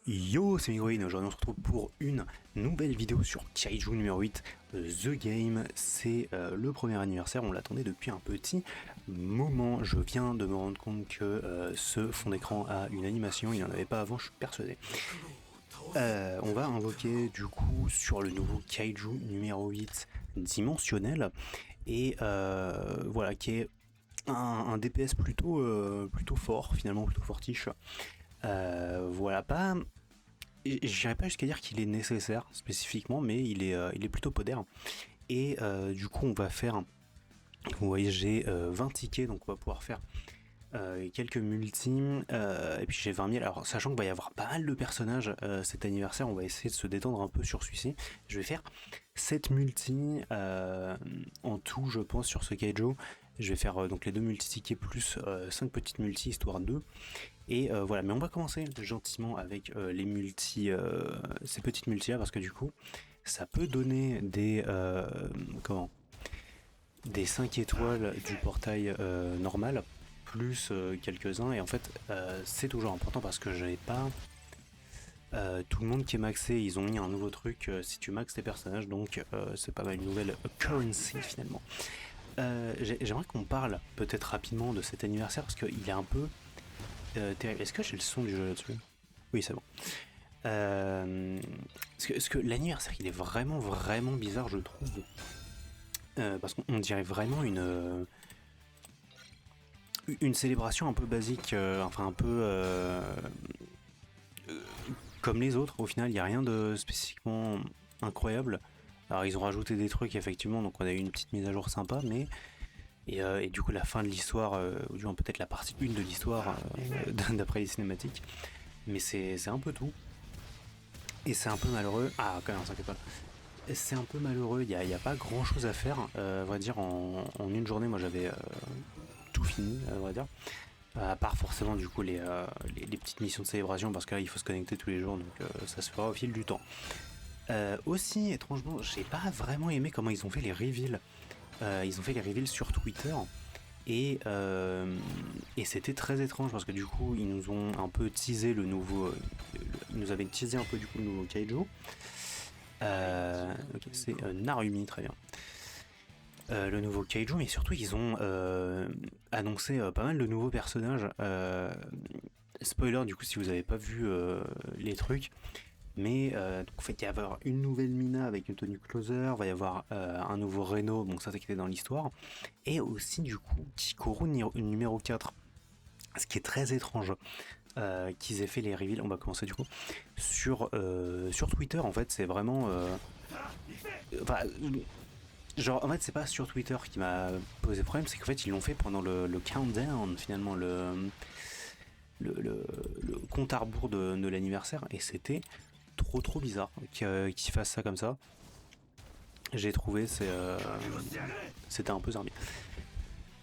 Yo, c'est Migroïne, aujourd'hui on se retrouve pour une nouvelle vidéo sur Kaiju numéro 8, The Game. C'est le premier anniversaire, on l'attendait depuis un petit moment. Je viens de me rendre compte que ce fond d'écran a une animation, il n'y en avait pas avant, je suis persuadé. On va invoquer du coup sur le nouveau Kaiju numéro 8 dimensionnel, et voilà, qui est un DPS plutôt fort, finalement plutôt fortiche. Voilà, pas. J'irais pas jusqu'à dire qu'il est nécessaire spécifiquement, mais il est plutôt podère. Et du coup, on va faire. Vous voyez, j'ai 20 tickets, donc on va pouvoir faire quelques multis. Et puis j'ai 20 000. Alors, sachant qu'il va y avoir pas mal de personnages cet anniversaire, on va essayer de se détendre un peu sur celui-ci. Je vais faire 7 multis en tout, je pense, sur ce Kaijo. Je vais faire donc les 2 multi-tickets plus 5 petites multis, histoire de. Et voilà, mais on va commencer gentiment avec les multis, ces petites multis là, parce que du coup, ça peut donner des des 5 étoiles du portail normal, plus quelques-uns, et en fait, c'est toujours important parce que j'avais pas tout le monde qui est maxé, ils ont mis un nouveau truc si tu maxes tes personnages, donc c'est pas mal une nouvelle currency finalement. J'aimerais qu'on parle peut-être rapidement de cet anniversaire parce qu'il est un peu terrible. Est-ce que j'ai le son du jeu là-dessus? Oui, c'est bon. Parce que l'anniversaire, il est vraiment bizarre, je trouve. Parce qu'on dirait vraiment une célébration un peu basique, enfin un peu comme les autres. Au final, il n'y a rien de spécifiquement incroyable. Alors, ils ont rajouté des trucs, effectivement, donc on a eu une petite mise à jour sympa, mais. Et du coup, la fin de l'histoire, ou du moins peut-être la partie 1 de l'histoire, d'après les cinématiques. Mais c'est un peu tout. Et c'est un peu malheureux. Ah, quand même, 5 étoiles. C'est un peu malheureux, il n'y a pas grand chose à faire. À vrai dire, en une journée, moi j'avais tout fini, à vrai dire. À part forcément, du coup, les petites missions de célébration, parce que là, il faut se connecter tous les jours, donc ça se fera au fil du temps. Aussi, étrangement, j'ai pas vraiment aimé comment ils ont fait les reveals. Ils ont fait les reveals sur Twitter. Et c'était très étrange parce que du coup ils nous ont un peu teasé le nouveau. Ils nous avaient teasé un peu du coup le nouveau Kaiju. Ok, c'est Narumi, très bien. Le nouveau Kaiju, mais surtout ils ont annoncé pas mal de nouveaux personnages. Spoiler du coup si vous avez pas vu les trucs. Mais donc, en fait, il va y avoir une nouvelle Mina avec une tenue closer, il va y avoir un nouveau Reno, donc ça c'est qui était dans l'histoire, et aussi du coup Chikoro numéro 4, ce qui est très étrange qu'ils aient fait les reveals. On va commencer du coup sur Twitter. En fait, c'est vraiment enfin, genre en fait c'est pas sur Twitter qui m'a posé problème, c'est qu'en fait ils l'ont fait pendant le countdown finalement, le compte à rebours de l'anniversaire, et c'était trop bizarre qu'ils fassent ça comme ça. J'ai trouvé c'était un peu zarbi.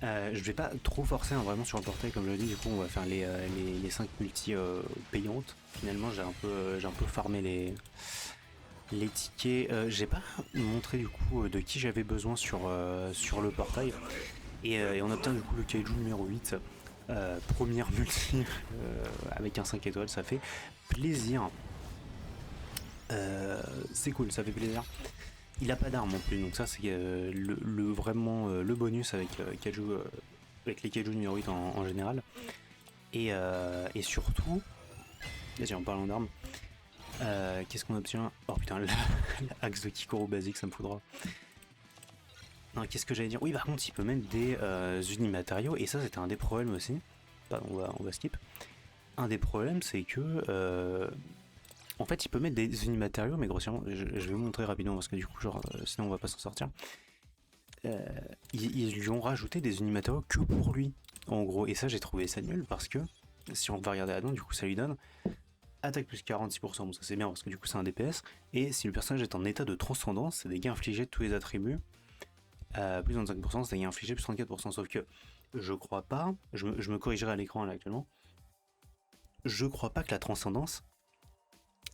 Je vais pas trop forcer hein, vraiment sur le portail comme je l'ai dit, du coup on va faire les 5 multi payantes. Finalement j'ai un peu farmé les tickets. J'ai pas montré du coup de qui j'avais besoin sur le portail. Et on obtient du coup le Kaiju numéro 8. Première multi avec un 5 étoiles, ça fait plaisir. C'est cool, ça fait plaisir. Il a pas d'arme non plus, donc ça c'est vraiment le bonus avec Kaiju, avec les Kaiju numéro 8 en général. Et surtout, vas-y en parlant d'armes, qu'est-ce qu'on obtient? Oh putain, l'axe de Kikoro basique, ça me faudra. Non, qu'est-ce que j'allais dire? Oui, par contre, il peut mettre des unimatériaux, et ça c'était un des problèmes aussi. Pardon, on va skip. Un des problèmes, c'est que en fait, il peut mettre des unimatériaux, mais grossièrement, je vais vous montrer rapidement parce que du coup, genre, sinon on va pas s'en sortir. Ils lui ont rajouté des unimatériaux que pour lui, en gros, et ça j'ai trouvé ça nul parce que si on va regarder là-dedans, du coup, ça lui donne attaque plus 46%, bon ça c'est bien parce que du coup c'est un DPS, et si le personnage est en état de transcendance, c'est dégâts infligés de tous les attributs, plus 25%, c'est dégâts infligés plus 34%, sauf que je crois pas, je me corrigerai à l'écran là actuellement, je crois pas que la transcendance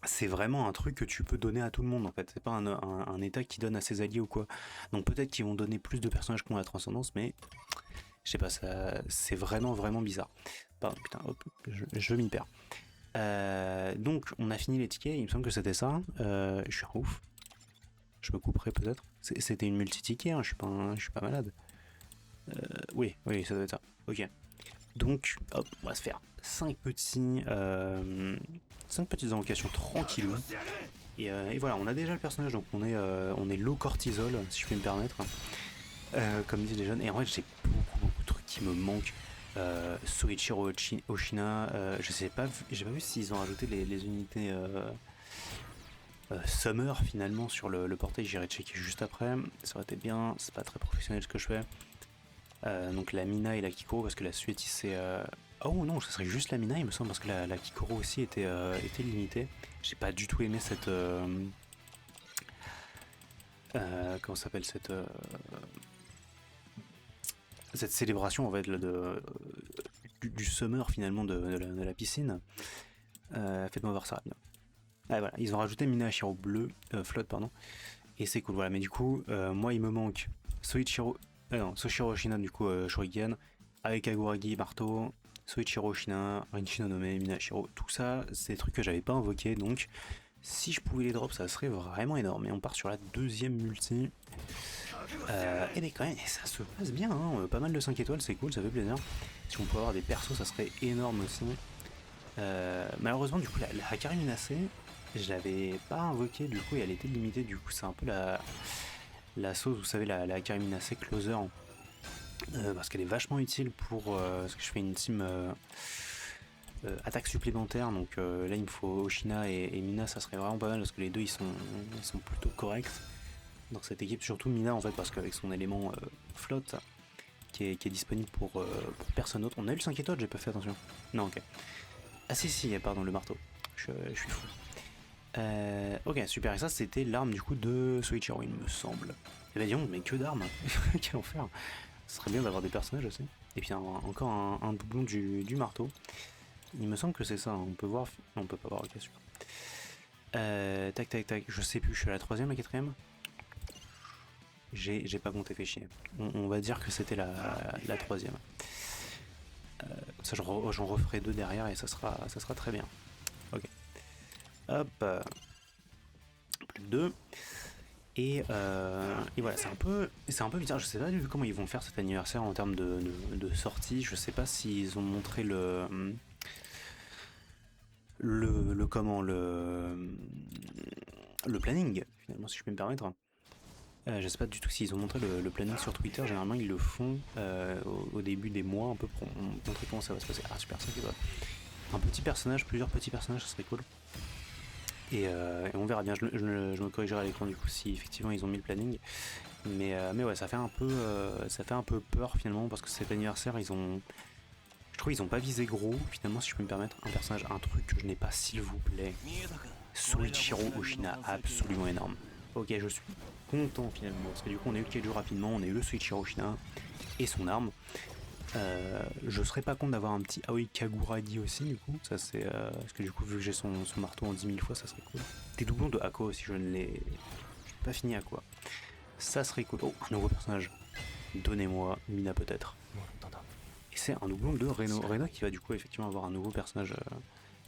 c'est vraiment un truc que tu peux donner à tout le monde en fait, c'est pas un état qui donne à ses alliés ou quoi. Donc peut-être qu'ils vont donner plus de personnages qui ont la transcendance, mais je sais pas, ça c'est vraiment bizarre. Pardon, putain, hop, je m'y perds. Donc on a fini les tickets, il me semble que c'était ça. Je suis un ouf. Je me couperai peut-être. C'était une multi-ticket, hein, je suis pas malade. Oui, ça doit être ça. Ok. Donc, hop, on va se faire 5 petites invocations tranquillou. Et voilà, on a déjà le personnage, donc on est low cortisol, si je puis me permettre. Comme disent les jeunes. Et en vrai, j'ai beaucoup de trucs qui me manquent. Soichiro Oshina, j'ai pas vu s'ils ont rajouté les unités Summer finalement sur le portail, j'irai checker juste après. Ça aurait été bien, c'est pas très professionnel ce que je fais. Donc la Mina et la Kikoro, parce que la Sueti c'est. Oh non, ça serait juste la Mina, il me semble, parce que la Kikoro aussi était limitée. J'ai pas du tout aimé cette. Comment s'appelle cette célébration en fait du summer finalement de la piscine. Faites-moi voir ça. Bien. Ah, voilà, ils ont rajouté Mina Hashiro bleu, flotte pardon, et c'est cool. Voilà, mais du coup, moi il me manque Soichiro Oshina du coup Shuriken, avec Aguragi marteau, Soichiro Oshina, Rinshin Onome, Mina Hashiro, tout ça, c'est des trucs que j'avais pas invoqués, donc si je pouvais les drop, ça serait vraiment énorme. Et on part sur la deuxième multi. Et mais quand même, ça se passe bien, hein. Pas mal de 5 étoiles, c'est cool, ça fait plaisir. Si on peut avoir des persos, ça serait énorme aussi. Malheureusement, du coup, la Hakari Minase, je l'avais pas invoquée, du coup, et elle était limitée, du coup, c'est un peu la sauce, vous savez, la Hakari Minase Closer. Parce qu'elle est vachement utile pour. Parce que je fais une team attaque supplémentaire, donc là, il me faut Oshina et Mina, ça serait vraiment pas mal, parce que les deux, ils sont plutôt corrects dans cette équipe, surtout Mina en fait, parce qu'avec son élément flotte qui est disponible pour personne d'autre. On a eu le 5 étoiles, j'ai pas fait attention. Non, ok. Ah si, pardon, le marteau. Je suis fou. Ok, super, et ça c'était l'arme du coup de Soichiro, il me semble. Et bah disons, mais que d'armes. Quel enfer. Ce serait bien d'avoir des personnages aussi. Et puis encore un doublon du marteau. Il me semble que c'est ça, hein. On peut voir. Non, on peut pas voir, ok, super. Tac, je sais plus, je suis à la troisième, la quatrième. J'ai pas compté, fait chier. On va dire que c'était la troisième. Ça, j'en referai deux derrière et ça sera très bien. Ok. Hop. Plus que deux. Et voilà, c'est un peu bizarre. Je sais pas du tout comment ils vont faire cet anniversaire en termes de sortie. Je sais pas s'ils ont montré le planning, finalement, si je peux me permettre. Je sais pas du tout s'ils ont montré le planning sur Twitter. Généralement, ils le font au début des mois, un peu pour montrer comment ça va se passer. Ah, super, ça fait un petit personnage, plusieurs petits personnages, ça serait cool. Et on verra bien. Je me corrigerai à l'écran du coup si effectivement ils ont mis le planning. Mais ouais, ça fait un peu peur finalement, parce que cet anniversaire, je trouve qu'ils ont pas visé gros finalement, si je peux me permettre. Un personnage, un truc que je n'ai pas, s'il vous plaît. Soichiro Oshina, absolument énorme. Ok, je suis content finalement, parce que du coup on a eu le Kaiju rapidement, on a eu le Soichiro Oshina et son arme. Je serais pas contre d'avoir un petit Aoi Kaguragi aussi, du coup, ça c'est. Parce que du coup, vu que j'ai son marteau en 10 000 fois, ça serait cool. Des doublons de Hako aussi, je ne l'ai pas fini à quoi. Ça serait cool. Oh, un nouveau personnage. Donnez-moi Mina peut-être. Et c'est un doublon de Reno. Reno qui va du coup effectivement avoir un nouveau personnage.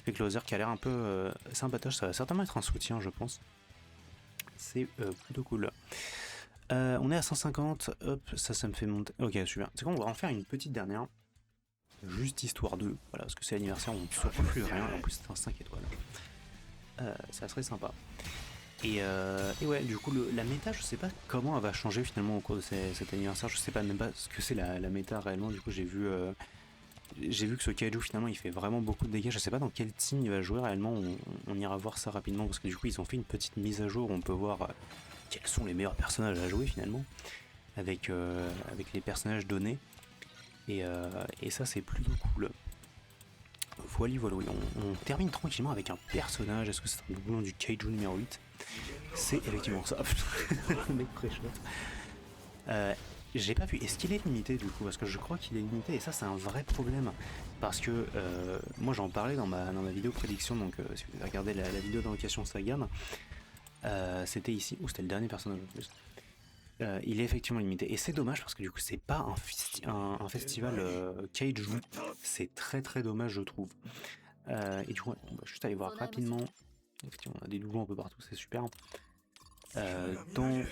Le Closer qui a l'air un peu sympatoche, ça va certainement être un soutien, je pense. C'est plutôt cool. On est à 150, hop, ça me fait monter. Ok, super. C'est quoi, on va en faire une petite dernière. Juste histoire de. Voilà, parce que c'est l'anniversaire, on ne se plus de rien, en plus c'est un 5 étoiles. Ça serait sympa. Et ouais, du coup, la méta, je sais pas comment elle va changer finalement au cours de cet anniversaire. Je sais pas même pas ce que c'est la méta réellement. Du coup, j'ai vu que ce Kaiju finalement il fait vraiment beaucoup de dégâts. Je sais pas dans quel team il va jouer réellement. On ira voir ça rapidement parce que du coup, ils ont fait une petite mise à jour où on peut voir quels sont les meilleurs personnages à jouer finalement, avec les personnages donnés, et ça c'est plutôt cool. Voilà, oui, on termine tranquillement avec un personnage. Est-ce que c'est un doublon du Kaiju numéro 8? C'est effectivement ça. Le mec pré-shot. J'ai pas vu, est-ce qu'il est limité du coup? Parce que je crois qu'il est limité et ça c'est un vrai problème. Parce que moi j'en parlais dans ma vidéo prédiction, donc si vous avez regardé la vidéo d'invocation Sagan, c'était ici, ou c'était le dernier personnage en plus. Il est effectivement limité. Et c'est dommage parce que du coup c'est pas un festival Kaiju. C'est très très dommage je trouve. Et du coup, on va juste aller voir rapidement. Effectivement, on a des doublons un peu partout, c'est super. Dans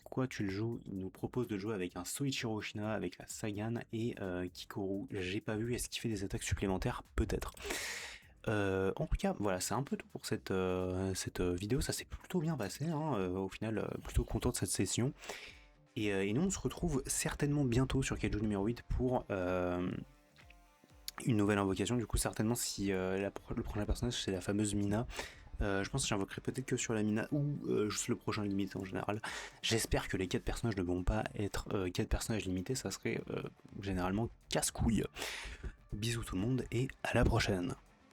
quoi tu le joues, il nous propose de jouer avec un Soichiro Oshina, avec la Sagan et Kikoru. J'ai pas vu, est-ce qu'il fait des attaques supplémentaires? Peut-être. En tout cas, voilà, c'est un peu tout pour cette vidéo. Ça s'est plutôt bien passé, hein, au final, plutôt content de cette session. Et nous, on se retrouve certainement bientôt sur Kaiju numéro 8 pour une nouvelle invocation. Du coup, certainement, si le prochain personnage c'est la fameuse Mina. Je pense que j'invoquerai peut-être que sur la Mina ou juste le prochain limité en général. J'espère que les 4 personnages ne vont pas être 4 personnages limités, ça serait généralement casse-couille. Bisous tout le monde et à la prochaine.